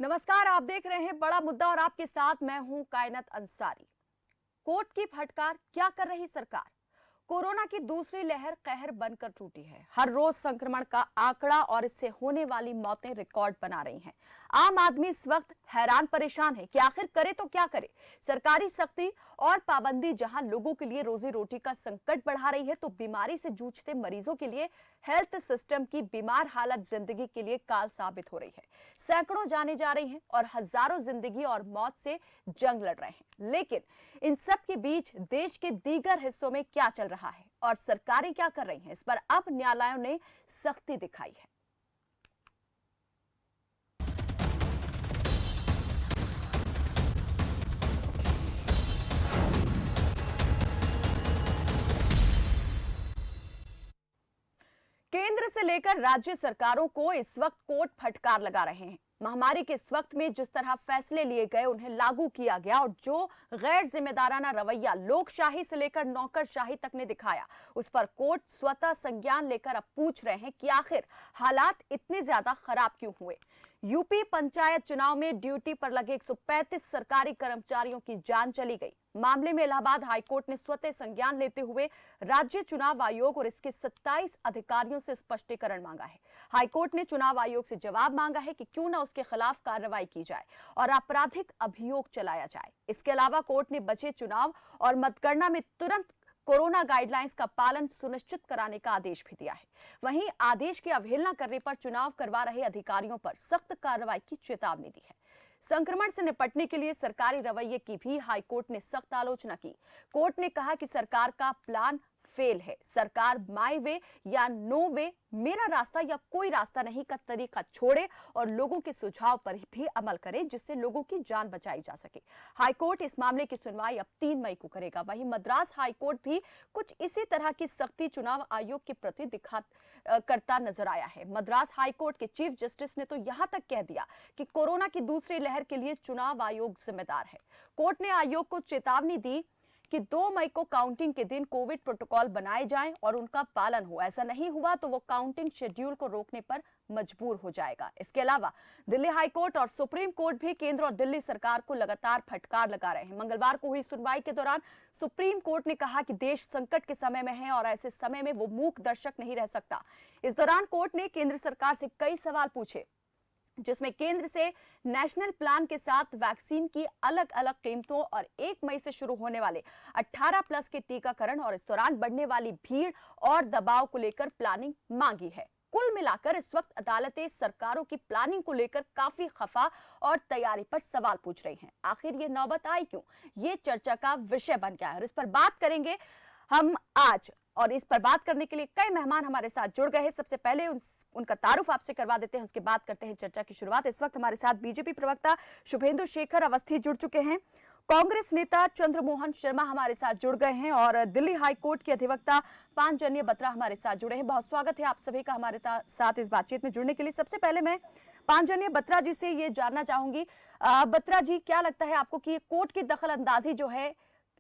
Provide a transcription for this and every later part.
नमस्कार, आप देख रहे हैं बड़ा मुद्दा और आपके साथ मैं हूं कायनात अंसारी। कोर्ट की फटकार, क्या कर रही सरकार? कोरोना की दूसरी लहर कहर बनकर टूटी है। हर रोज संक्रमण का आंकड़ा और इससे होने वाली मौतें रिकॉर्ड बना रही हैं। आम आदमी इस वक्त हैरान परेशान है कि आखिर करे तो क्या करे। सरकारी सख्ती और पाबंदी जहां लोगों के लिए रोजी रोटी का संकट बढ़ा रही है, तो बीमारी से जूझते मरीजों के लिए हेल्थ सिस्टम की बीमार हालत जिंदगी के लिए काल साबित हो रही है। सैकड़ों जाने जा रही हैं और हजारों जिंदगी और मौत से जंग लड़ रहे हैं। लेकिन इन सब के बीच देश के दीगर हिस्सों में क्या चल रहा है और सरकारें क्या कर रही हैं, इस पर अब न्यायालयों ने सख्ती दिखाई है। केंद्र से लेकर राज्य सरकारों को इस वक्त कोर्ट फटकार लगा रहे हैं। महामारी के इस वक्त में जिस तरह फैसले लिए गए उन्हें लागू किया गया और जो गैर जिम्मेदाराना रवैया लोकशाही से लेकर नौकरशाही तक ने दिखाया, उस पर कोर्ट स्वतः संज्ञान लेकर अब पूछ रहे हैं कि आखिर हालात इतने ज्यादा खराब क्यों हुए। यूपी पंचायत चुनाव में ड्यूटी पर लगे 135 सरकारी कर्मचारियों की जान चली गई। मामले में इलाहाबाद हाईकोर्ट ने स्वतः संज्ञान लेते हुए राज्य चुनाव आयोग और इसके 27 अधिकारियों से स्पष्टीकरण मांगा है। हाईकोर्ट ने चुनाव आयोग से जवाब मांगा है कि क्यों न उसके खिलाफ कार्रवाई की जाए और आपराधिक अभियोग चलाया जाए। इसके अलावा कोर्ट ने बचे चुनाव और मतगणना में तुरंत कोरोना गाइडलाइंस का पालन सुनिश्चित कराने का आदेश भी दिया है। वहीं आदेश की अवहेलना करने पर चुनाव करवा रहे अधिकारियों पर सख्त कार्रवाई की चेतावनी दी है। संक्रमण से निपटने के लिए सरकारी रवैये की भी हाईकोर्ट ने सख्त आलोचना की। कोर्ट ने कहा कि सरकार का प्लान फेल है। सरकार माई वे या नो वे, मेरा रास्ता या कोई रास्ता नहीं का तरीका छोड़े और लोगों के सुझाव पर भी अमल करे, जिससे लोगों की जान बचाई जा सके। हाईकोर्ट इस मामले की सुनवाई अब 3 मई को करेगा। वहीं मद्रास हाईकोर्ट भी कुछ इसी तरह की सख्ती चुनाव आयोग के प्रति करता नजर आया है। मद्रास हाईकोर्ट के चीफ जस्टिस ने तो यहां तक कह दिया कि कोरोना की दूसरी लहर के लिए चुनाव आयोग जिम्मेदार है। कोर्ट ने आयोग को चेतावनी दी कि 2 मई को काउंटिंग के दिन कोविड प्रोटोकॉल बनाए जाएं और उनका पालन हो। ऐसा नहीं हुआ तो वो काउंटिंग शेड्यूल को रोकने पर मजबूर हो जाएगा। इसके अलावा दिल्ली हाईकोर्ट और सुप्रीम कोर्ट भी केंद्र और दिल्ली सरकार को लगातार फटकार लगा रहे हैं। मंगलवार को हुई सुनवाई के दौरान सुप्रीम कोर्ट ने कहा कि देश संकट के समय में है और ऐसे समय में वो मूक दर्शक नहीं रह सकता। इस दौरान कोर्ट ने केंद्र सरकार से कई सवाल पूछे, जिसमें केंद्र से नेशनल प्लान के साथ वैक्सीन की अलग अलग कीमतों और 1 मई से शुरू होने वाले 18+ के टीकाकरण और इस दौरान बढ़ने वाली भीड़ और दबाव को लेकर प्लानिंग मांगी है। कुल मिलाकर इस वक्त अदालतें सरकारों की प्लानिंग को लेकर काफी खफा और तैयारी पर सवाल पूछ रही हैं। आखिर ये नौबत आई क्यों, ये चर्चा का विषय बन गया है और इस पर बात करेंगे हम आज। और इस पर बात करने के लिए कई मेहमान हमारे साथ जुड़ गए हैं। सबसे पहले उनका तारुफ आपसे करवा देते हैं, उसके बाद करते हैं चर्चा की शुरुआत। इस वक्त हमारे साथ बीजेपी प्रवक्ता शुभेंदु शेखर अवस्थी जुड़ चुके हैं, कांग्रेस नेता चंद्रमोहन शर्मा हमारे साथ जुड़ गए हैं और दिल्ली हाईकोर्ट के अधिवक्ता पांजन्य बत्रा हमारे साथ जुड़े हैं। बहुत स्वागत है आप सभी का हमारे साथ इस बातचीत में जुड़ने के लिए। सबसे पहले मैं पांजन्य बत्रा जी से ये जानना चाहूंगी, बत्रा जी, क्या लगता है आपको कि कोर्ट की दखल अंदाजी जो है,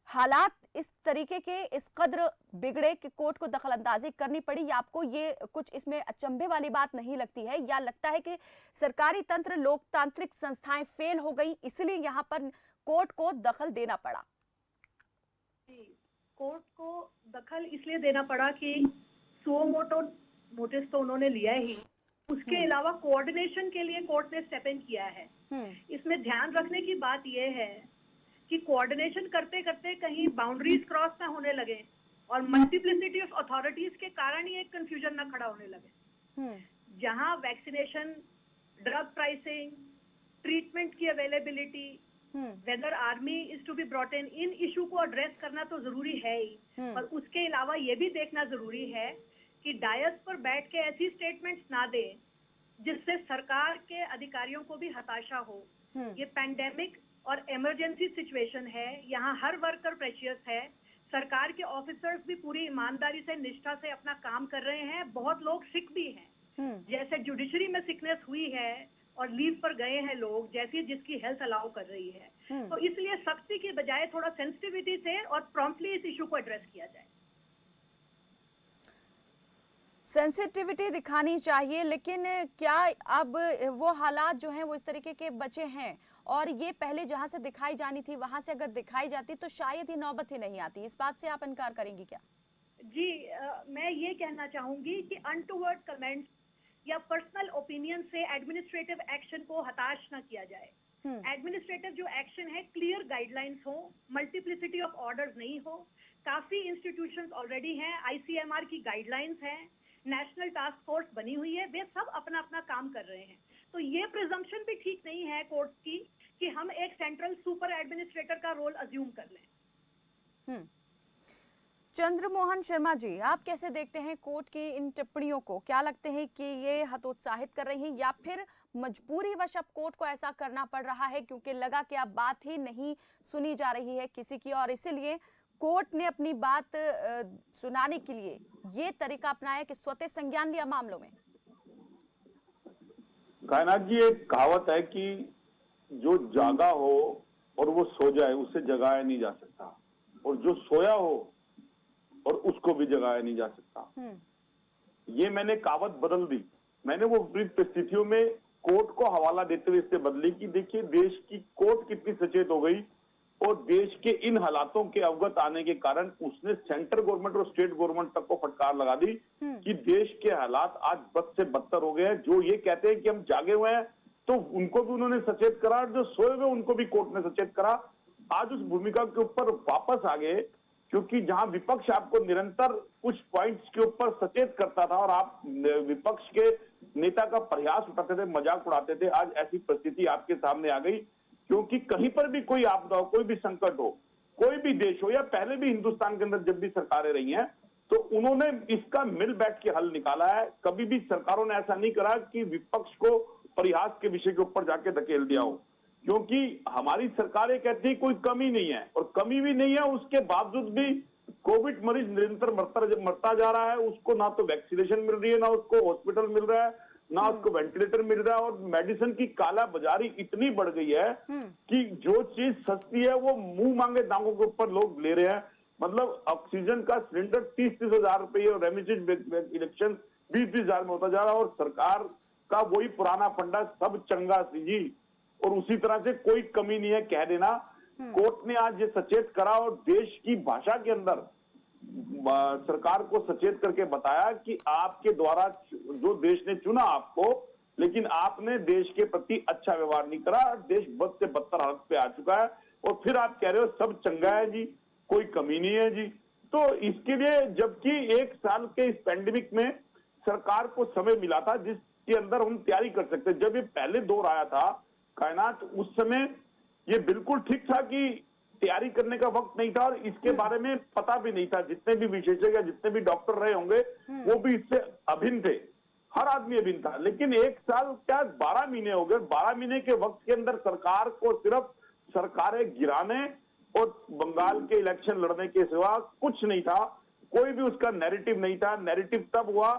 हालात इस तरीके के इस कद्र बिगड़े कि कोर्ट को दखल अंदाजी करनी पड़ी, या आपको ये कुछ इसमें अचंभे वाली बात नहीं लगती है, या लगता है कि सरकारी तंत्र, लोकतांत्रिक संस्थाएं फेल हो गई इसलिए यहां पर कोर्ट को दखल देना पड़ा? कोर्ट को दखल इसलिए देना पड़ा कि सुओ मोटो नोटिस तो उन्होंने लिया ही, उसके अलावा कोऑर्डिनेशन के लिए कोर्ट ने स्टेप इन किया है। इसमें ध्यान रखने की बात यह है कि कोऑर्डिनेशन करते करते कहीं बाउंड्रीज क्रॉस ना होने लगे और मल्टीप्लिसिटी ऑफ अथॉरिटीज के कारण ही एक कंफ्यूजन ना खड़ा होने लगे। जहां वैक्सीनेशन, ड्रग प्राइसिंग, ट्रीटमेंट की availability, whether army is to be brought in issue को एड्रेस करना तो जरूरी है ही, पर उसके अलावा ये भी देखना जरूरी है कि डायस पर बैठ के ऐसी स्टेटमेंट्स ना दे जिससे सरकार के अधिकारियों को भी हताशा हो। ये पैंडेमिक और इमरजेंसी सिचुएशन है, यहाँ हर वर्कर प्रेशियस है। सरकार के ऑफिसर्स भी पूरी ईमानदारी से, निष्ठा से अपना काम कर रहे हैं। बहुत लोग सिक भी हैं, जैसे जुडिशरी में सिकनेस हुई है और लीव पर गए हैं लोग, जैसी जिसकी हेल्थ अलाउ कर रही है। तो इसलिए सख्ती के बजाय थोड़ा सेंसिटिविटी से और प्रॉम्प्टली इस इशू को एड्रेस किया जाए। सेंसिटिविटी दिखानी चाहिए, लेकिन क्या अब वो हालात जो हैं वो इस तरीके के बचे हैं, और ये पहले जहां से दिखाई जानी थी वहां से अगर दिखाई जाती तो शायद ही नौबत ही नहीं आती। इस बात से आप इनकार करेंगी क्या? जी, मैं ये कहना चाहूंगी कि अनटूवर्ड कमेंट्स या पर्सनल ओपिनियन से एडमिनिस्ट्रेटिव एक्शन को हताश ना किया जाए। एडमिनिस्ट्रेटिव जो एक्शन है, क्लियर गाइडलाइंस हो, मल्टीप्लिसिटी ऑफ ऑर्डर्स नहीं हो। काफी इंस्टीट्यूशंस ऑलरेडी हैं, आईसीएमआर की गाइडलाइंस हैं, नेशनल टास्क फोर्स बनी हुई है, वे सब अपना अपना काम कर रहे हैं। तो ये प्रिजम्पशन भी ठीक नहीं है कोर्ट की कि हम एक सेंट्रल सुपर एडमिनिस्ट्रेटर का रोल अज्यूम कर लें। चंद्रमोहन शर्मा जी, आप कैसे देखते हैं कोर्ट की इन टिप्पणियों को? क्या लगते हैं कि ये हतोत्साहित कर रही हैं, या फिर मजबूरीवश अब कोर्ट को ऐसा करना पड़ रहा है क्योंकि लगा कि अब बात ही नहीं सुनी जा रही है किसी की, और इसीलिए कोर्ट ने अपनी बात सुनाने के लिए ये तरीका अपनाया कि स्वतः संज्ञान लिया मामलों में? कायनात जी, एक कहावत है कि जो जागा हो और वो सो जाए उसे जगाया नहीं जा सकता, और जो सोया हो और उसको भी जगाया नहीं जा सकता। ये मैंने कहावत बदल दी। मैंने वो विपरीत परिस्थितियों में कोर्ट को हवाला देते हुए इससे बदली कि देखिए देश की कोर्ट कितनी सचेत हो गई, और देश के इन हालातों के अवगत आने के कारण उसने सेंट्रल गवर्नमेंट और स्टेट गवर्नमेंट तक को फटकार लगा दी कि देश के हालात आज बद से बदतर हो गए हैं। जो ये कहते हैं कि हम जागे हुए हैं, तो उनको भी उन्होंने सचेत करा, जो सोए हुए उनको भी कोर्ट ने सचेत करा। आज उस भूमिका के ऊपर वापस आ गए, क्योंकि जहां विपक्ष आपको निरंतर कुछ पॉइंट्स के ऊपर सचेत करता था और आप विपक्ष के नेता का प्रयास उठाते थे, मजाक उड़ाते थे, आज ऐसी परिस्थिति आपके सामने आ गई। क्योंकि कहीं पर भी कोई आपदा हो, कोई भी संकट हो, कोई भी देश हो, या पहले भी हिंदुस्तान के अंदर जब भी सरकारें रही हैं, तो उन्होंने इसका मिल बैठ के हल निकाला है। कभी भी सरकारों ने ऐसा नहीं करा कि विपक्ष को परिहास के विषय के ऊपर जाके धकेल दिया हो, क्योंकि हमारी सरकारें कहती है कोई कमी नहीं है, और कमी भी नहीं है, उसके बावजूद भी कोविड मरीज निरंतर मरता जा रहा है। उसको ना तो वैक्सीनेशन मिल रही है, ना उसको हॉस्पिटल मिल रहा है, ना उसको वेंटिलेटर मिल रहा है, और मेडिसिन की काला बाजारी इतनी बढ़ गई है कि जो चीज सस्ती है वो मुंह मांगे दामों के ऊपर लोग ले रहे हैं। मतलब ऑक्सीजन का सिलेंडर 30-30 हजार रुपये और रेमडेसिविर इंजेक्शन 20-20 हजार में होता जा रहा है, और सरकार का वही पुराना फंडा, सब चंगा सी जी, और उसी तरह से कोई कमी नहीं है कह देना। कोर्ट ने आज ये सचेत करा और देश की भाषा के अंदर सरकार को सचेत करके बताया कि आपके द्वारा जो देश ने चुना आपको, लेकिन आपने देश के प्रति अच्छा व्यवहार नहीं करा, देश बद से बदतर हालत पे आ चुका है, और फिर आप कह रहे हो सब चंगा है जी, कोई कमी नहीं है जी। तो इसके लिए, जबकि 1 साल के इस पैंडेमिक में सरकार को समय मिला था जिसके अंदर हम तैयारी कर सकते। जब ये पहले दौर आया था कायनात, उस समय ये बिल्कुल ठीक था कि तैयारी करने का वक्त नहीं था, और इसके बारे में पता भी नहीं था। जितने भी विशेषज्ञ, जितने भी डॉक्टर रहे होंगे, वो भी इससे अभिन्न थे, हर आदमी अभिन्न था। लेकिन 1 साल क्या 12 महीने हो गए, 12 महीने के वक्त के अंदर सरकार को सिर्फ सरकारें गिराने और बंगाल के इलेक्शन लड़ने के सिवा कुछ नहीं था। कोई भी उसका नैरेटिव नहीं था। नैरेटिव तब हुआ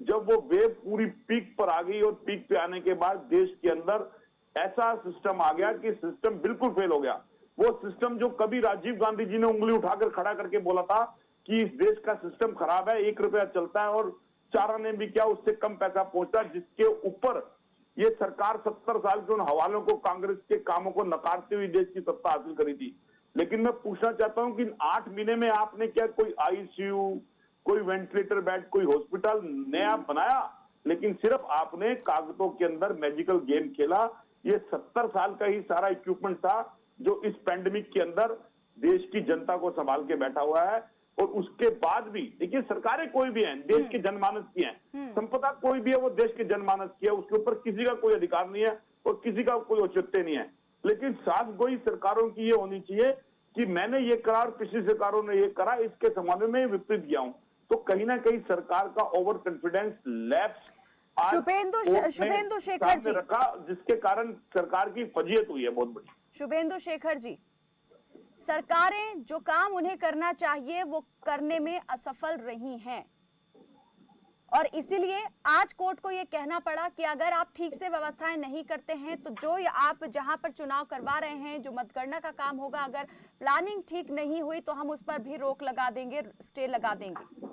जब वो वेव पूरी पीक पर आ गई, और पीक पे आने के बाद देश के अंदर ऐसा सिस्टम आ गया कि सिस्टम बिल्कुल फेल हो गया। वो सिस्टम जो कभी राजीव गांधी जी ने उंगली उठाकर खड़ा करके बोला था कि इस देश का सिस्टम खराब है, 1 रुपया चलता है और 4 आने भी क्या उससे कम पैसा पहुंचता है, जिसके ऊपर ये सरकार 70 साल के उन हवालों को, कांग्रेस के कामों को नकारते हुए देश की सत्ता हासिल करी थी। लेकिन मैं पूछना चाहता हूं कि 8 महीने में आपने क्या कोई आईसीयू, कोई वेंटिलेटर बेड, कोई हॉस्पिटल नया बनाया? लेकिन सिर्फ आपने कागजों के अंदर मैजिकल गेम खेला। ये 70 साल का ही सारा इक्विपमेंट था जो इस पैंडेमिक के अंदर देश की जनता को संभाल के बैठा हुआ है। और उसके बाद भी देखिए, सरकारें कोई भी हैं, देश के जनमानस की हैं, संपदा कोई भी है वो देश के जनमानस की है, उसके ऊपर किसी का कोई अधिकार नहीं है और किसी का कोई औचित्य नहीं है। लेकिन साफगोई सरकारों की ये होनी चाहिए कि मैंने ये करा और पिछली सरकारों ने ये करा, इसके संबंध में विपरीत गया हूं। तो कहीं ना कहीं सरकार का overconfidence lapse Shubhendu Shekhar ji रखा, जिसके कारण सरकार की फजीयत हुई है बहुत बड़ी। शुभेंदु शेखर जी, सरकारें जो काम उन्हें करना चाहिए वो करने में असफल रही हैं, और इसीलिए आज कोर्ट को ये कहना पड़ा कि अगर आप ठीक से व्यवस्थाएं नहीं करते हैं तो जो आप जहां पर चुनाव करवा रहे हैं, जो मतगणना का काम होगा, अगर प्लानिंग ठीक नहीं हुई तो हम उस पर भी रोक लगा देंगे, स्टे लगा देंगे।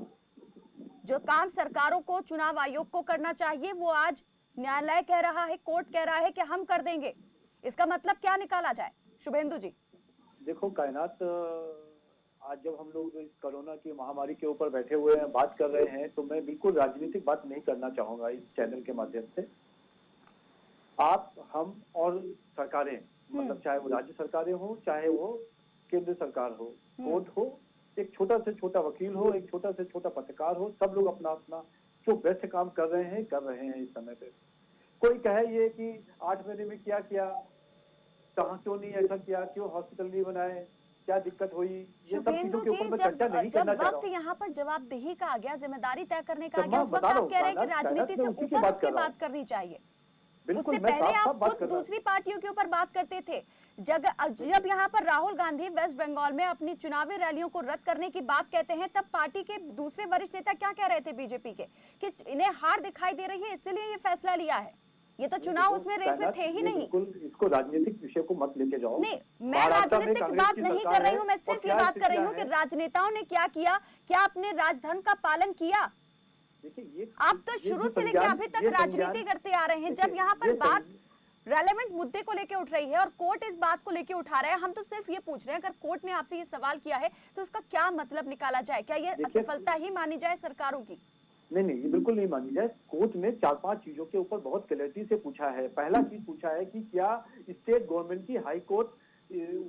जो काम सरकारों को, चुनाव आयोग को करना चाहिए, वो आज न्यायालय कह रहा है, कोर्ट कह रहा है कि हम कर देंगे। इसका मतलब क्या निकाला जाए शुभेंदु जी? देखो कायनात, आज जब हम लोग इस कोरोना की महामारी के ऊपर बैठे हुए हैं, बात कर रहे हैं, तो मैं बिल्कुल राजनीतिक बात नहीं करना चाहूंगा इस चैनल के माध्यम से। आप, हम और सरकारें, मतलब चाहे वो राज्य सरकारें हो, चाहे वो केंद्र सरकार हो, कोर्ट हो, एक छोटा से छोटा वकील हो, एक छोटा से छोटा पत्रकार हो, सब लोग अपना अपना जो बेस्ट काम कर रहे हैं इस समय पे। कोई कहे ये कि 8 महीने में क्या किया, कहाँ क्यों नहीं ऐसा किया, क्यों हॉस्पिटल नहीं बनाए, क्या दिक्कत हुई, ये सब चीजों के ऊपर मैं चर्चा नहीं करना चाह रहा हूं। वक्त यहाँ पर जवाबदेही का आ गया, जिम्मेदारी तय करने का आ तो गया, मैं उस वक्त बता रहा आप कह रहे हैं कि हूं, राजनीति से उसी की ऊपर बात उठ के कर रहा बात करनी चाहिए। बिल्कुल, उससे मैं पहले साफ-साफ आप बात खुद कर रहा हूं। दूसरी पार्टियों के ऊपर बात करते थे। जब यहाँ पर राहुल गांधी वेस्ट बंगाल में अपनी चुनावी रैलियों को रद्द करने की बात कहते हैं, तब पार्टी के दूसरे वरिष्ठ नेता क्या कह रहे थे बीजेपी के, कि इन्हें हार दिखाई दे रही है, इसलिए ये फैसला लिया है। ये तो चुनाव उसमें रेस में थे ही नहीं। बिल्कुल, इसको राजनीतिक विषय को मत लेके जाओ। नहीं, मैं राजनीतिक बात नहीं कर रही हूँ, मैं सिर्फ ये बात कर रही हूँ कि राजनेताओं ने क्या किया, क्या अपने राजधर्म का पालन किया। देखिए, आप तो शुरू से लेकर अभी तक राजनीति करते आ रहे हैं। जब यहाँ पर बात रेलेवेंट मुद्दे को लेकर उठ रही है और कोर्ट इस बात को लेकर उठा रहा है, हम तो सिर्फ ये पूछ रहे हैं, अगर कोर्ट ने आपसे ये सवाल किया है तो उसका क्या मतलब निकाला जाए? क्या ये असफलता ही मानी जाए सरकारों की? नहीं, ये बिल्कुल नहीं मानी जाए। कोर्ट ने 4-5 चीजों के ऊपर बहुत क्लैरिटी से पूछा है। पहला चीज पूछा है कि क्या स्टेट गवर्नमेंट की हाई कोर्ट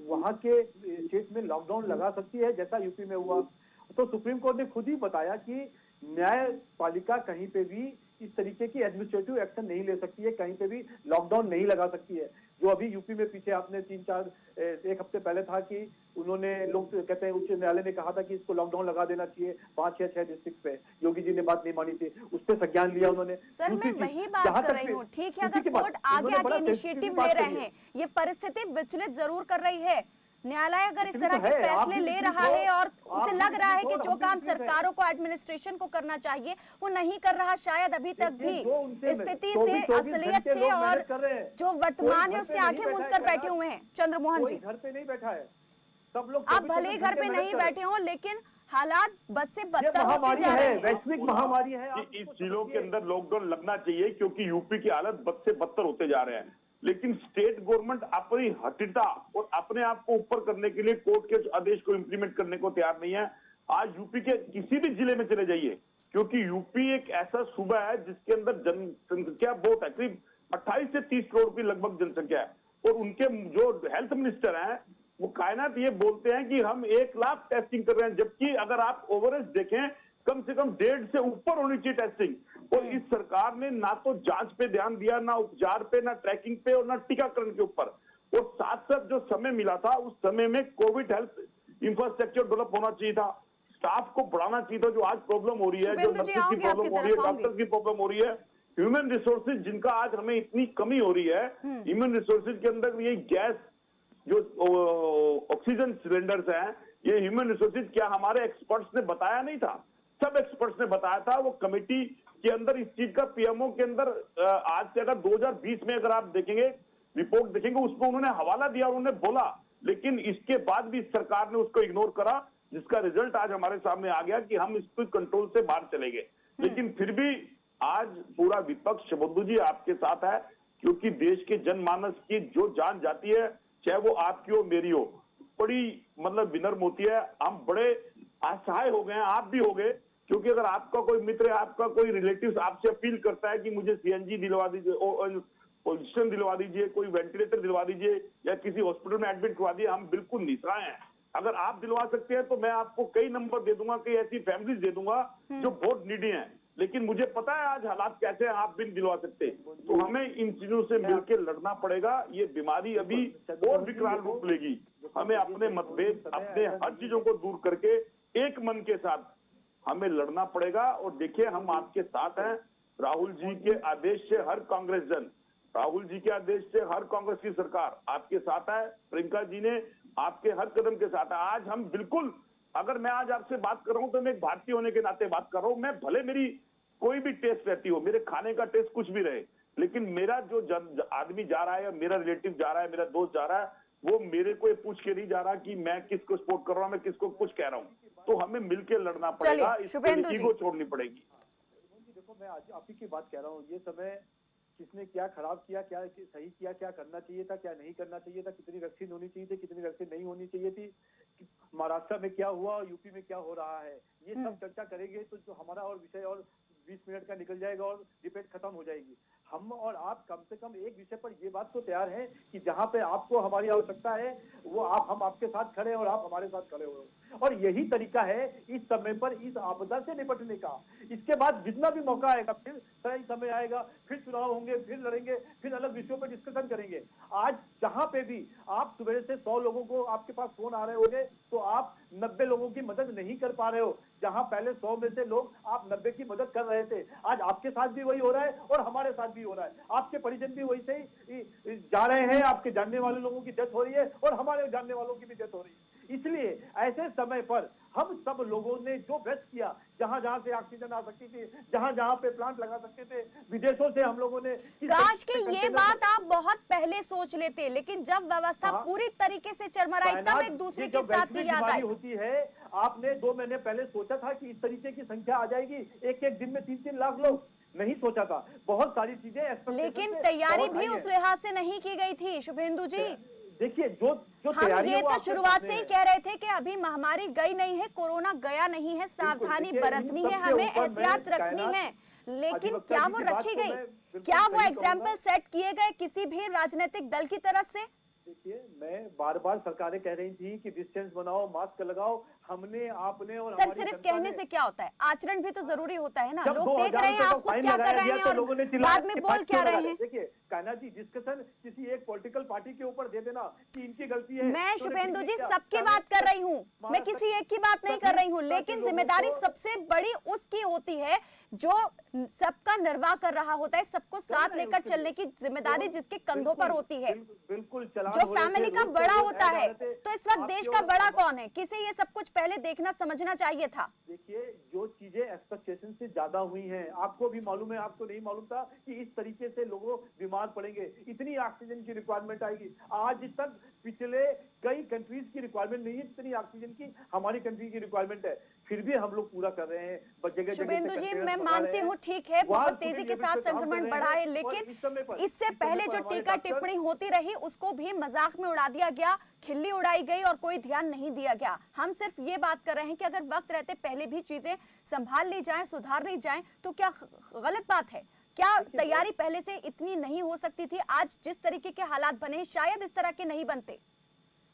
वहां के स्टेट में लॉकडाउन लगा सकती है, जैसा यूपी में हुआ। तो सुप्रीम कोर्ट ने खुद ही बताया कि न्यायपालिका कहीं पे भी इस तरीके की एडमिनिस्ट्रेटिव एक्शन नहीं ले सकती है, कहीं पे भी लॉकडाउन नहीं लगा सकती है। जो अभी यूपी में पीछे आपने 1 हफ्ते पहले था कि उन्होंने, लोग कहते हैं उच्च न्यायालय ने कहा था कि इसको लॉकडाउन लगा देना चाहिए 5 या 6 डिस्ट्रिक्ट पे। योगी जी ने बात नहीं मानी थी, उस पर संज्ञान लिया उन्होंने। सर, मैं वही बात कर रही हूँ। ठीक है, अगर कोर्ट आगे इनिशिएटिव ले रहे हैं, ये परिस्थिति विचलित जरूर कर रही है। न्यायालय अगर इस तरह के फैसले ले रहा है और उसे लग रहा है कि जो काम सरकारों को, एडमिनिस्ट्रेशन को करना चाहिए वो नहीं कर रहा, शायद अभी तक भी स्थिति से, असलियत से और जो वर्तमान है उससे आंखें मूंद कर बैठे हुए हैं। चंद्रमोहन जी, घर पे नहीं बैठा है, सब लोग आप भले घर पे नहीं बैठे हो, लेकिन हालात बद से बदतर होते जा रहे हैं। हैं। वैश्विक महामारी है। इस जिलों के अंदर लॉकडाउन लगना चाहिए क्योंकि यूपी की हालत बद से बदतर होते जा रहे हैं। लेकिन स्टेट गवर्नमेंट अपनी हठता और अपने आप को ऊपर करने के लिए कोर्ट के आदेश को इंप्लीमेंट करने को तैयार नहीं है। आज यूपी के किसी भी जिले में चले जाइए, क्योंकि यूपी एक ऐसा सूबा है जिसके अंदर जनसंख्या बहुत है, करीब 28 से 30 करोड़ की लगभग जनसंख्या है। और उनके जो हेल्थ मिनिस्टर हैं वो कायनात ये बोलते हैं कि हम 1 लाख टेस्टिंग कर रहे हैं, जबकि अगर आप ओवरेज देखें कम से कम 1.5 से ऊपर होनी चाहिए टेस्टिंग। और इस सरकार ने ना तो जांच पे ध्यान दिया, ना उपचार पे, ना ट्रैकिंग पे और ना टीकाकरण के ऊपर। और साथ साथ जो समय मिला था उस समय में कोविड हेल्थ इंफ्रास्ट्रक्चर डेवलप होना चाहिए था, स्टाफ को बढ़ाना चाहिए था। जो आज प्रॉब्लम हो रही है, जो नर्सेज की प्रॉब्लम हो रही है, डॉक्टर की प्रॉब्लम हो रही है, ह्यूमन रिसोर्सेज जिनका आज हमें इतनी कमी हो रही है, ह्यूमन रिसोर्सेज के अंदर ये गैस, जो ऑक्सीजन सिलेंडर्स हैं, ये ह्यूमन रिसोर्सेज क्या हमारे एक्सपर्ट्स ने बताया नहीं था? सब एक्सपर्ट्स ने बताया था। वो कमेटी के अंदर इस चीज का पीएमओ के अंदर आज से अगर 2020 में अगर आप देखेंगे, रिपोर्ट देखेंगे, उसको उन्होंने हवाला दिया, उन्होंने बोला, लेकिन इसके बाद भी सरकार ने उसको इग्नोर करा, जिसका रिजल्ट आज हमारे सामने आ गया कि हम इसको कंट्रोल से बाहर चले गए। लेकिन फिर भी आज पूरा विपक्ष शुभेंदु जी आपके साथ है, क्योंकि देश के जनमानस की जो जान जाती है, चाहे वो आपकी हो मेरी हो, बड़ी मतलब विनम्र होती है। हम बड़े असहाय हो गए हैं, आप भी हो गए, क्योंकि अगर आपका कोई मित्र, आपका कोई रिलेटिव आपसे अपील करता है कि मुझे सीएनजी दिलवा दीजिए, ऑक्सीजन दिलवा दीजिए, कोई वेंटिलेटर दिलवा दीजिए या किसी हॉस्पिटल में एडमिट करवा दिए, हम बिल्कुल निस्सहाय हैं। अगर आप दिलवा सकते हैं तो मैं आपको कई नंबर दे दूंगा, कई ऐसी फैमिलीज दे दूंगा जो बहुत नीडी हैं। लेकिन मुझे पता है आज हालात कैसे हैं, आप भी नहीं दिलवा सकते। तो हमें इन चीजों से मिलकर लड़ना पड़ेगा। ये बीमारी अभी और विकराल रूप लेगी। हमें अपने मतभेद, अपने हर चीजों को दूर करके एक मन के साथ हमें लड़ना पड़ेगा। और देखिए, हम आपके साथ हैं। राहुल जी के आदेश से हर कांग्रेस जन, राहुल जी के आदेश से हर कांग्रेस की सरकार आपके साथ है। प्रियंका जी ने आपके हर कदम के साथ है। आज हम बिल्कुल, अगर मैं आज आपसे बात कर रहा हूं तो मैं एक भारतीय होने के नाते बात कर रहा हूं। मैं भले मेरी कोई भी टेस्ट रहती हो, मेरे खाने का टेस्ट कुछ भी रहे, लेकिन मेरा जो आदमी जा रहा है या मेरा रिलेटिव जा रहा है, मेरा दोस्त जा रहा है, वो मेरे को ये पूछ के नहीं जा रहा कि मैं किसको सपोर्ट कर रहा हूँ, मैं किसको कुछ कह रहा हूँ। तो हमें मिलके लड़ना पड़ेगा, शुभेंदु ईगो छोड़नी पड़ेगी। देखो, मैं आज आप ही की बात कह रहा हूँ। ये समय किसने क्या खराब किया, क्या सही किया, क्या करना चाहिए था, क्या नहीं करना चाहिए था, कितनी वैक्सीन होनी चाहिए थी, कितनी वैक्सीन नहीं होनी चाहिए थी, महाराष्ट्र में क्या हुआ, यूपी में क्या हो रहा है, ये सब चर्चा करेंगे तो जो हमारा और विषय और 20 मिनट का निकल जाएगा और डिबेट खत्म हो जाएगी। हम और आप कम से कम एक विषय पर ये बात तो तैयार हैं कि जहां पे आपको हमारी आवश्यकता है वो हम आपके साथ खड़े और आप हमारे साथ खड़े हो, और यही तरीका है इस समय पर इस आपदा से निपटने का। इसके बाद जितना भी मौका आएगा, फिर सही समय आएगा, फिर चुनाव होंगे, फिर लड़ेंगे, फिर अलग विषयों पर डिस्कशन करेंगे। आज जहां पे भी आप सुबह से 100 लोगों को आपके पास फोन आ रहे होंगे तो आप 90 लोगों की मदद नहीं कर पा रहे हो। जहां पहले 100 में से लोग आप 90 की मदद कर रहे थे, आज आपके साथ भी वही हो रहा है और हमारे साथ भी हो रहा है। आपके परिजन भी वैसे ही जा रहे हैं, आपके जानने वाले लोगों की डेथ हो रही है और हमारे जानने वालों की भी डेथ हो रही है। इसलिए ऐसे समय पर हम सब लोगों ने जो बेस्ट किया, जहां जहां से ऑक्सीजन आ सकती थी, जहां जहां पे प्लांट लगा सकते थे, विदेशों से हम लोगों ने काश कि ये बात आप बहुत पहले सोच लेते, लेकिन जब व्यवस्था पूरी तरीके से चरमराई तब एक दूसरे के साथ ही याद आई होती है। आपने 2 महीने पहले सोचा था कि इस तरीके की संख्या आ जाएगी, एक एक दिन में 3-3 लाख लोग? नहीं सोचा था। बहुत सारी चीजें, लेकिन तैयारी भी उस लिहाज से नहीं की गई थी शुभेंदु जी। देखिए, जो हम ये तो शुरुआत से ही कह रहे थे कि अभी महामारी गई नहीं है, कोरोना गया नहीं है, सावधानी बरतनी है, हमें एहतियात रखनी है, लेकिन क्या वो रखी गई? क्या वो एग्जाम्पल सेट किए गए किसी भी राजनीतिक दल की तरफ से? देखिए, मैं बार बार सरकारें कह रही थी कि डिस्टेंस बनाओ, मास्क लगाओ, हमने आपने और सर सिर्फ कहने से क्या होता है, आचरण भी तो जरूरी होता है ना। लोग देख रहे हैं आप खुद क्या कर रहे हैं और बाद में बोल क्या रहे हैं। देखिए कायनात जी, डिस्कशन किसी एक पॉलिटिकल पार्टी के ऊपर दे देना कि इनकी गलती है। मैं शुभेंदु जी सबकी बात कर रही हूँ, मैं किसी एक की बात नहीं कर रही हूँ, लेकिन जिम्मेदारी सबसे बड़ी उसकी होती है जो सबका निर्वाह कर रहा होता है, सबको साथ लेकर चलने की जिम्मेदारी जिसके कंधों पर होती है। बिल्कुल, जो फैमिली का बड़ा होता है, तो इस वक्त देश का बड़ा कौन है? किसे ये सब कुछ पहले देखना समझना चाहिए था। देखिए, जो चीजें एक्सपेक्टेशन से ज्यादा हुई हैं, आपको भी मालूम है, आपको नहीं मालूम था कि इस तरीके से लोगों बीमार पड़ेंगे, इतनी ऑक्सीजन की रिक्वायरमेंट आएगी। आज तक पिछले कई कंट्रीज की रिक्वायरमेंट नहीं है जितनी ऑक्सीजन की हमारी कंट्री की रिक्वायरमेंट है, फिर भी हम लोग पूरा कर रहे हैं। शुभेंदु जी, मैं मानती हूँ ठीक है बहुत तेजी के साथ संक्रमण बढ़ा है, लेकिन इससे पहले जो टीका टिप्पणी होती रही उसको भी मजाक में उड़ा दिया गया, खिल्ली उड़ाई गई और कोई ध्यान नहीं दिया गया। हम सिर्फ ये बात कर रहे हैं कि अगर वक्त रहते पहले भी चीजें संभाल ली जाएं, सुधार ली जाएं, तो क्या गलत बात है? क्या तैयारी पहले से इतनी नहीं हो सकती थी? आज जिस तरीके के हालात बने शायद इस तरह के नहीं बनते।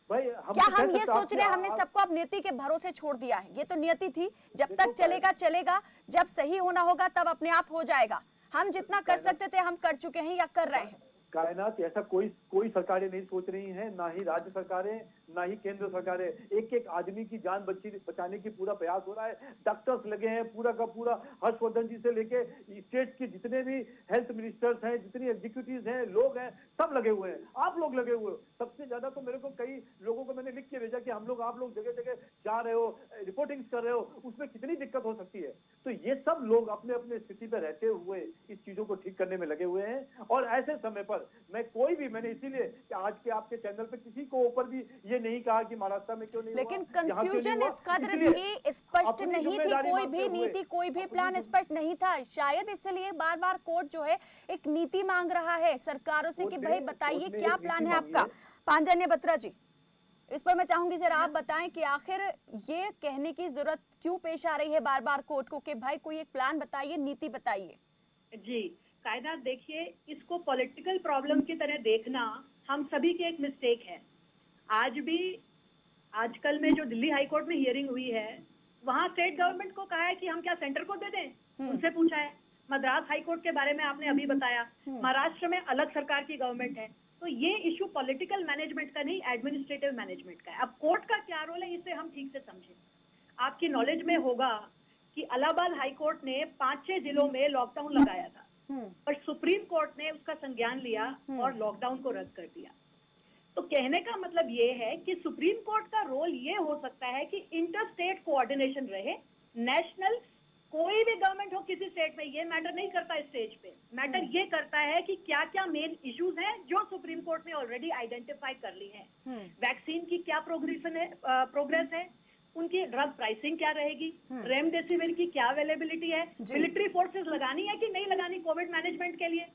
क्या हम ये सोच रहे हैं हमने सबको अब नियति के भरोसे छोड़ दिया है? ये तो नियति थी, जब तक चलेगा चलेगा, जब सही होना होगा तब अपने आप हो जाएगा। हम जितना कर सकते थे हम कर चुके हैं या कर रहे हैं। कायनात, ऐसा कोई सरकारें नहीं सोच रही हैं, ना ही राज्य सरकारें, ना ही केंद्र सरकारें। एक एक आदमी की जान बचाने की पूरा प्रयास हो रहा है। डॉक्टर्स लगे हैं, पूरा का पूरा, हर्षवर्धन जी से लेके स्टेट के जितने भी हेल्थ मिनिस्टर्स हैं, जितनी एग्जीक्यूटिव हैं, लोग हैं, सब लगे हुए हैं। आप लोग लगे हुए हो। सबसे ज्यादा तो मेरे को कई लोगों को मैंने लिख के भेजा कि हम लोग, आप लोग जगह जगह जा रहे हो, रिपोर्टिंग कर रहे हो, उसमें कितनी दिक्कत हो सकती है। तो ये सब लोग अपने अपने स्थिति पर रहते हुए इस चीजों को ठीक करने में लगे हुए हैं। और ऐसे समय पर मैंने इसीलिए कि आज के आपके चैनल पे किसी को ऊपर भी ये नहीं कहा कि महाराष्ट्र में क्यों नहीं हुआ, लेकिन कंफ्यूजन इस कदर थी, स्पष्ट नहीं थी, कोई भी नीति, कोई भी प्लान स्पष्ट नहीं था। शायद इसलिए बार बार कोर्ट जो है एक नीति मांग रहा है सरकारों से कि भाई बताइए क्या प्लान है आपका। पांजन्य बत्रा जी, इस पर मैं चाहूंगी जरा आप बताएं कि आखिर ये कहने की जरूरत क्यों पेश आ रही है बार बार कोर्ट को कि भाई कोई एक प्लान बताइए, नीति बताइए। जी कायनात, देखिए, इसको पॉलिटिकल प्रॉब्लम की तरह देखना हम सभी की एक मिस्टेक है। आज भी आजकल में जो दिल्ली हाई कोर्ट में हियरिंग हुई है, वहां स्टेट गवर्नमेंट को कहा है कि हम क्या सेंटर को दे दें, उनसे पूछा है। मद्रास हाई कोर्ट के बारे में आपने अभी बताया, महाराष्ट्र में अलग सरकार की गवर्नमेंट है। तो ये इशू पॉलिटिकल मैनेजमेंट का नहीं, एडमिनिस्ट्रेटिव मैनेजमेंट का है। अब कोर्ट का क्या रोल है इसे हम ठीक से समझें। आपकी नॉलेज में होगा कि इलाहाबाद हाई कोर्ट ने 5-6 जिलों में लॉकडाउन लगाया था, पर सुप्रीम कोर्ट ने उसका संज्ञान लिया और लॉकडाउन को रद्द कर दिया। तो कहने का मतलब ये है कि सुप्रीम कोर्ट का रोल ये हो सकता है कि इंटर स्टेट कोऑर्डिनेशन रहे। नेशनल कोई भी गवर्नमेंट हो, किसी स्टेट में, ये मैटर नहीं करता स्टेज पे। मैटर ये करता है कि क्या क्या मेन इश्यूज हैं जो सुप्रीम कोर्ट ने ऑलरेडी आइडेंटिफाई कर ली हैं। वैक्सीन की क्या प्रोग्रेस है, उनकी ड्रग प्राइसिंग क्या रहेगी, रेमडेसिविर की क्या अवेलेबिलिटी है, मिलिट्री फोर्सेस लगानी है कि नहीं लगानी कोविड मैनेजमेंट के लिए।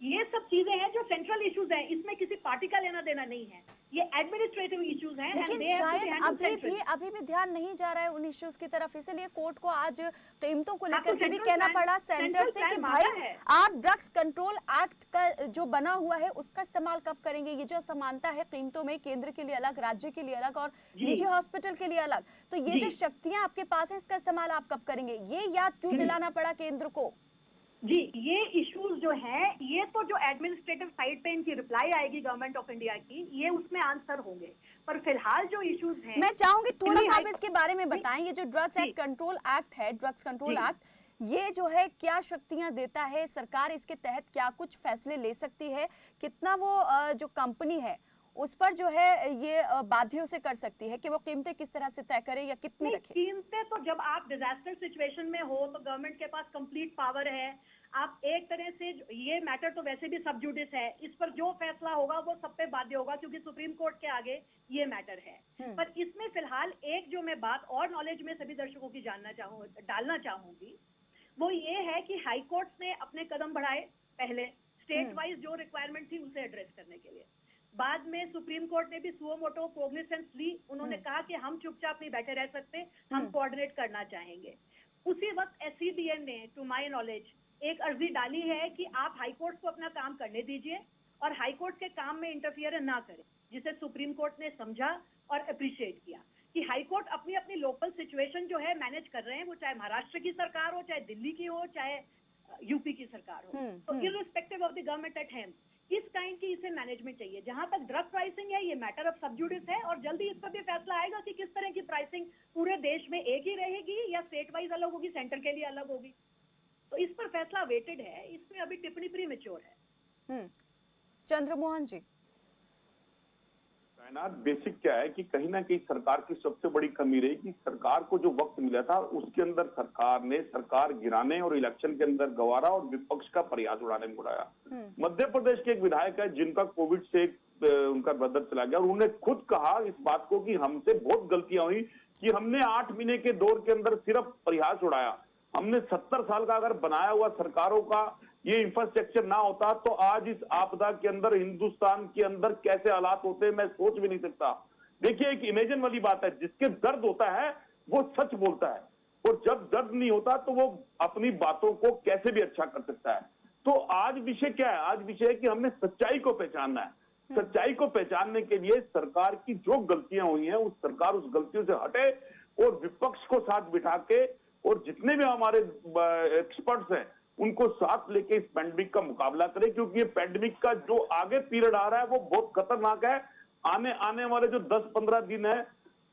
ये सब चीजें हैं जो सेंट्रल इश्यूज हैं, इसमें किसी पार्टी का लेना देना नहीं है, ये एडमिनिस्ट्रेटिव इश्यूज हैं। लेकिन शायद अभी भी ध्यान नहीं जा रहा है उन इश्यूज की तरफ, इसीलिए कोर्ट को आज कीमतों को लेकर के भी कहना पड़ा सेंटर से कि भाई आप ड्रग्स कंट्रोल एक्ट का जो बना हुआ है उसका इस्तेमाल कब करेंगे। ये जो समानता है कीमतों में, केंद्र के लिए अलग, राज्य के लिए अलग और निजी हॉस्पिटल के लिए अलग, तो ये जो शक्तियां आपके पास है इसका इस्तेमाल आप कब करेंगे, ये याद क्यों दिलाना पड़ा केंद्र को? जी, ये इश्यूज जो है, ये तो जो एडमिनिस्ट्रेटिव साइड पे इनकी रिप्लाई आएगी गवर्नमेंट ऑफ इंडिया की, ये उसमें आंसर होंगे। पर फिलहाल जो इश्यूज हैं, मैं चाहूंगी थोड़ा सा आप इसके बारे में बताएं। ये जो ड्रग्स एक्ट कंट्रोल एक्ट है, ड्रग्स कंट्रोल एक्ट, ये जो है क्या शक्तियां देता है, सरकार इसके तहत क्या कुछ फैसले ले सकती है, कितना वो जो कंपनी है उस पर जो है ये बाध्य से कर सकती है कि वो कीमतें किस तरह से तय करे या कितनी रखे? कीमतें तो जब आप डिजास्टर सिचुएशन में हो तो गवर्नमेंट के पास कंप्लीट पावर है। आप एक तरह से, ये मैटर तो वैसे भी सब जुडिस है, इस पर जो फैसला होगा वो सब पे बाध्य होगा क्योंकि सुप्रीम कोर्ट के आगे ये मैटर है। पर इसमें फिलहाल एक जो मैं बात और नॉलेज में सभी दर्शकों की डालना चाहूंगी, वो ये है कि हाई कोर्ट ने अपने कदम बढ़ाए, पहले स्टेट वाइज जो रिक्वायरमेंट थी उसे एड्रेस करने के लिए। बाद में सुप्रीम कोर्ट ने भी सुओ मोटो कोग्निसेंस ली, उन्होंने कहा कि हम चुपचाप नहीं बैठे रह सकते, हम कोऑर्डिनेट करना चाहेंगे। उसी वक्त एससीडीएन ने टू माय नॉलेज एक अर्जी डाली है कि आप हाई कोर्ट को अपना काम करने दीजिए और हाई कोर्ट के काम में इंटरफियर ना करें, जिसे सुप्रीम कोर्ट ने समझा और अप्रिशिएट किया कि हाई कोर्ट अपनी अपनी लोकल सिचुएशन जो है मैनेज कर रहे हैं, वो चाहे महाराष्ट्र की सरकार हो, चाहे दिल्ली की हो, चाहे यूपी की सरकार हो। तो irrespective of the government at hand, इस काइंड की इसे मैनेजमेंट चाहिए। जहां तक ड्रग प्राइसिंग है, ये मैटर ऑफ सब जुडिस है और जल्दी इस पर भी फैसला आएगा कि किस तरह की प्राइसिंग पूरे देश में एक ही रहेगी या स्टेट वाइज अलग होगी, सेंटर के लिए अलग होगी। तो इस पर फैसला वेटेड है, इसमें अभी टिप्पणी प्रीमेच्योर है। चंद्रमोहन जी, बेसिक क्या है कि कहीं ना कहीं सरकार की सबसे बड़ी कमी रही कि सरकार को जो वक्त मिला था उसके अंदर सरकार ने सरकार गिराने और इलेक्शन के अंदर गंवारा और विपक्ष का प्रयास उड़ाने में उड़ाया। मध्य प्रदेश के एक विधायक है जिनका कोविड से उनका ब्रदर चला गया और उन्होंने खुद कहा इस बात को कि हमसे बहुत गलतियां हुई कि हमने 8 महीने के दौर के अंदर सिर्फ प्रयास उड़ाया। हमने 70 साल का अगर बनाया हुआ सरकारों का ये इंफ्रास्ट्रक्चर ना होता तो आज इस आपदा के अंदर हिंदुस्तान के अंदर कैसे हालात होते मैं सोच भी नहीं सकता। देखिए, एक इमेजिन वाली बात है, जिसके दर्द होता है वो सच बोलता है और जब दर्द नहीं होता तो वो अपनी बातों को कैसे भी अच्छा कर सकता है। तो आज विषय क्या है? आज विषय है कि हमने सच्चाई को पहचानना है। सच्चाई को पहचानने के लिए सरकार की जो गलतियां हुई हैं उस सरकार उस गलतियों से हटे और विपक्ष को साथ बिठा के और जितने भी हमारे एक्सपर्ट्स हैं उनको साथ लेके इस पैंडेमिक का मुकाबला करें, क्योंकि ये पैंडेमिक का जो आगे पीरियड आ रहा है वो बहुत खतरनाक है। आने वाले जो 10-15 दिन है,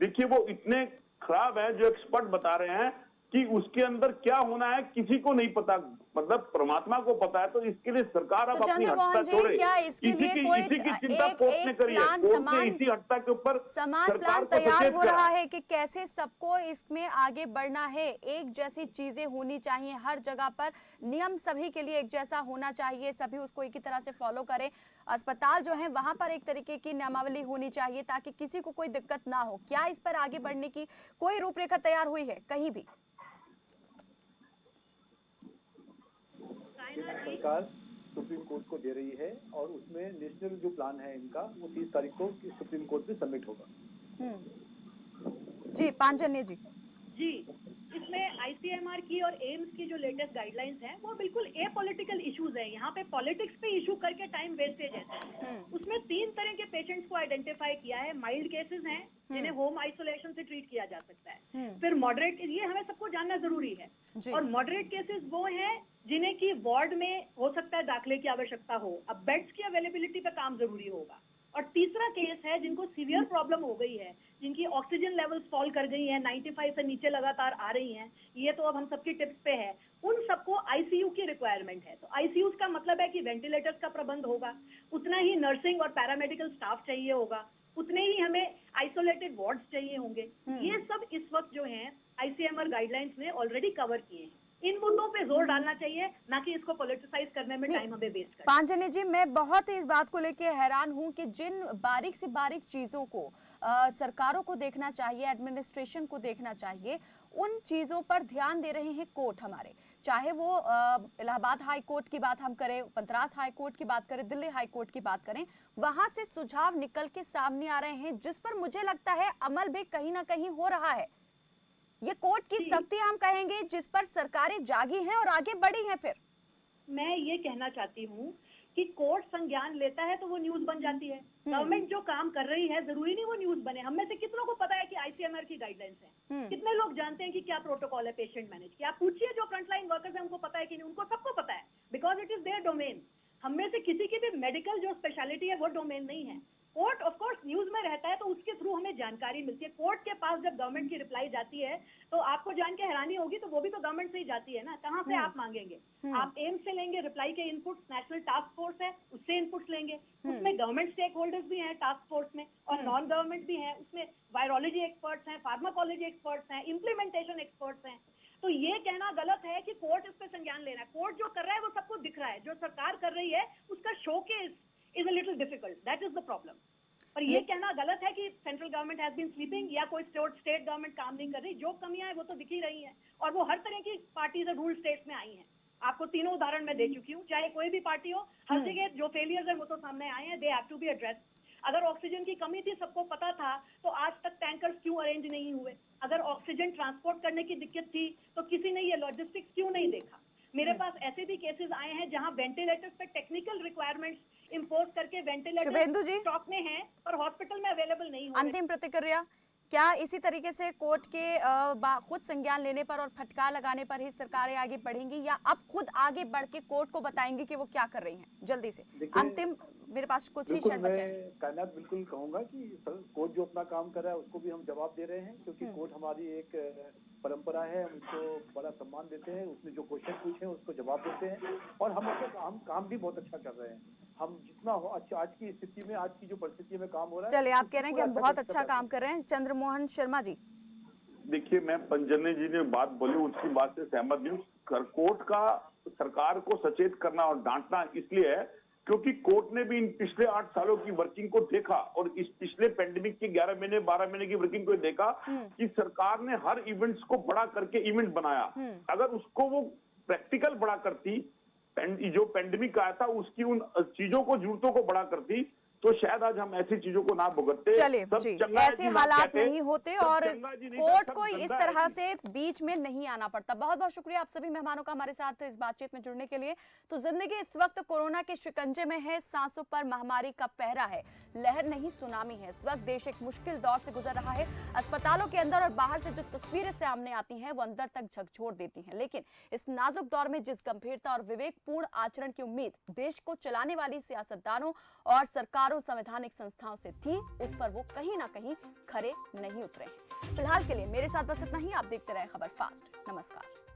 देखिए वो इतने खराब है, जो एक्सपर्ट बता रहे हैं कि उसके अंदर क्या होना है किसी को नहीं पता, मतलब परमात्मा को पता है। तो इसके लिए सरकार अब अपनी हट्टा छोड़े, इसी की चिंता कोर्ट ने करी है। कोर्ट ने इसी हट्टा के ऊपर समान प्लान तैयार हो रहा है कि कैसे सबको इसमें आगे बढ़ना है। एक जैसी चीजें होनी चाहिए हर जगह पर, नियम सभी के लिए एक जैसा होना चाहिए, सभी उसको एक ही तरह से फॉलो करें। अस्पताल जो है वहां पर एक तरीके की नियमावली होनी चाहिए ताकि किसी को कोई दिक्कत ना हो। क्या इस पर आगे बढ़ने की कोई रूपरेखा तैयार हुई है कहीं भी? सरकार सुप्रीम कोर्ट को दे रही है और उसमें नेशनल जो प्लान है इनका वो 30 तारीख को सुप्रीम कोर्ट में सबमिट होगा। जी पांचजन्य जी। जी, इसमें आईसीएमआर की और एम्स की जो लेटेस्ट गाइडलाइंस हैं वो बिल्कुल एपॉलिटिकल इश्यूज हैं। यहाँ पे पॉलिटिक्स पे इशू करके टाइम वेस्टेज है। उसमें 3 तरह के पेशेंट्स को आइडेंटिफाई किया है। माइल्ड केसेस हैं जिन्हें होम आइसोलेशन से ट्रीट किया जा सकता है। फिर मॉडरेट, ये हमें सबको जानना जरूरी है। और मॉडरेट केसेस वो हैं जिन्हें की वार्ड में हो सकता है दाखिले की आवश्यकता हो, अब बेड्स की अवेलेबिलिटी पे काम जरूरी होगा। और तीसरा केस है जिनको सीवियर प्रॉब्लम हो गई है, जिनकी ऑक्सीजन लेवल्स फॉल कर गई हैं, 95 से नीचे लगातार आ रही हैं, ये तो अब हम सबकी टिप्स पे है, उन सबको आईसीयू की रिक्वायरमेंट है। तो आईसीयू का मतलब है कि वेंटिलेटर्स का प्रबंध होगा, उतना ही नर्सिंग और पैरामेडिकल स्टाफ चाहिए होगा, उतने ही हमें आइसोलेटेड वार्ड्स चाहिए होंगे। ये सब इस वक्त जो है आईसीएमआर गाइडलाइंस ने ऑलरेडी कवर किए हैं। इन मुद्दों पे जोर डालना चाहिए, ना कि इसको पॉलिटिसाइज करने में टाइम हमें वेस्ट करना। पांजनी जी, मैं बहुत इस बात को लेके हैरान हूं कि जिन बारीक से बारीक चीजों को सरकारों को देखना चाहिए, एडमिनिस्ट्रेशन को देखना चाहिए, उन चीजों पर ध्यान दे रहे हैं कोर्ट हमारे। चाहे वो इलाहाबाद हाई कोर्ट की बात हम करें, पंतरास हाई कोर्ट की बात करें, दिल्ली हाई कोर्ट की बात करें, वहां से सुझाव निकल के सामने आ रहे हैं जिस पर मुझे लगता है अमल भी कहीं ना कहीं हो रहा है। ये कोर्ट की सख्ती हम कहेंगे जिस पर सरकारें जागी हैं और आगे बढ़ी हैं। फिर मैं ये कहना चाहती हूँ कि कोर्ट संज्ञान लेता है तो वो न्यूज बन जाती है। गवर्नमेंट जो काम कर रही है जरूरी नहीं वो न्यूज बने। हम में से कितनों को पता है कि आईसीएमआर की गाइडलाइंस है? कितने लोग जानते हैं कि क्या प्रोटोकॉल है पेशेंट मैनेज की? आप पूछिए जो फ्रंटलाइन वर्कर्स हैं उनको पता है कि नहीं? उनको सबको पता है, because it is there domain. हम में से किसी की भी मेडिकल जो स्पेशलिटी है वो डोमेन नहीं है। कोर्ट ऑफ कोर्स न्यूज में रहता है तो उसके थ्रू हमें जानकारी मिलती है। कोर्ट के पास जब गवर्नमेंट की रिप्लाई जाती है तो आपको जान के हैरानी होगी, तो वो भी तो गवर्नमेंट से ही जाती है ना। कहाँ से आप मांगेंगे? आप एम्स से लेंगे रिप्लाई के इनपुट्स, नेशनल टास्क फोर्स है उससे इनपुट्स लेंगे, उसमें गवर्नमेंट स्टेक होल्डर्स भी हैं टास्क फोर्स में और नॉन गवर्नमेंट भी हैं, उसमें वायरोलॉजी एक्सपर्ट्स हैं, फार्माकोलॉजी एक्सपर्ट्स हैं, इम्प्लीमेंटेशन एक्सपर्ट्स हैं। तो ये कहना गलत है कि कोर्ट इस पे संज्ञान ले रहा है। कोर्ट जो कर रहा है वो सबको दिख रहा है, जो सरकार कर रही है उसका showcase is a little difficult, that is the problem. और ये कहना गलत है कि central government has been sleeping या कोई स्टेट गवर्नमेंट काम नहीं कर रही। जो कमियां हैं वो तो दिख ही रही हैं और वो हर तरह की पार्टीज और रूल स्टेट्स में आई हैं। आपको तीनों उदाहरण मैं दे चुकी हूँ, चाहे कोई भी पार्टी हो, हर जगह जो फेलियर्स है वो तो सामने आए हैं, they have to be addressed. अगर ऑक्सीजन की कमी थी, सबको पता था, तो आज तक टैंकर्स क्यों अरेंज नहीं हुए? अगर ऑक्सीजन ट्रांसपोर्ट करने की दिक्कत थी तो किसी ने ये लॉजिस्टिक्स क्यों नहीं देखा? मेरे पास ऐसे भी केसेस आए हैं जहां वेंटिलेटर्स पे टेक्निकल रिक्वायरमेंट्स इंपोज करके वेंटिलेटर स्टॉक में हैं और हॉस्पिटल में अवेलेबल नहीं हो रहे। अंतिम प्रतिक्रिया क्या इसी तरीके से कोर्ट के खुद संज्ञान लेने पर और फटकार लगाने पर ही सरकारें आगे बढ़ेंगी, या अब खुद आगे बढ़ के कोर्ट को बताएंगी कि वो क्या कर रही हैं? जल्दी से अंतिम, मेरे पास कुछ ही क्षण बचे हैं। कायनात बिल्कुल कहूंगा कि कोर्ट जो अपना काम कर रहा है उसको भी हम जवाब दे रहे हैं, क्योंकि कोर्ट हमारी एक परंपरा है, हम उसको बड़ा सम्मान देते हैं। उसने जो क्वेश्चन पूछे हैं उसको जवाब देते हैं और हम काम भी बहुत अच्छा कर रहे हैं। हम जितना हो अच्छा आज की स्थिति में, आज की जो परिस्थिति में काम हो रहा है। चलिए, आप कह रहे हैं कि हम बहुत अच्छा काम कर रहे हैं। चंद्रमोहन शर्मा जी, देखिए, मैं पंजनी जी ने बात बोली उसकी बात से सहमत नहीं हूँ। कोर्ट का सरकार को सचेत करना और डांटना इसलिए है क्योंकि कोर्ट ने भी इन पिछले 8 सालों की वर्किंग को देखा और इस पिछले पेंडेमिक के 11 महीने 12 महीने की वर्किंग को देखा कि सरकार ने हर इवेंट्स को बड़ा करके इवेंट बनाया। अगर उसको वो प्रैक्टिकल बड़ा करती, जो पेंडेमिक आया था उसकी उन चीजों को, जरूरतों को बड़ा करती, तो शायद आज हम ऐसी चीजों को ना भुगतते। चलिए जी, ऐसे हालात नहीं होते और कोर्ट को इस तरह से बीच में नहीं आना पड़ता। बहुत बहुत शुक्रिया आप सभी मेहमानों का हमारे साथ इस बातचीत में जुड़ने के लिए। तो जिंदगी इस वक्त कोरोना के शिकंजे में है, सांसों पर महामारी का पहरा है, लहर नहीं सुनामी है। इस वक्त देश एक मुश्किल दौर से गुजर रहा है। अस्पतालों के अंदर और बाहर से जो तस्वीरें सामने आती हैं वो अंदर तक झकझोर देती हैं, लेकिन इस नाजुक दौर में जिस गंभीरता और विवेकपूर्ण आचरण की उम्मीद देश को चलाने वाली सियासतदानों और सरकार संवैधानिक संस्थाओं से थी, उस पर वो कहीं ना कहीं खरे नहीं उतरे हैं। फिलहाल के लिए मेरे साथ बस इतना ही। आप देखते रहे खबर फास्ट। नमस्कार।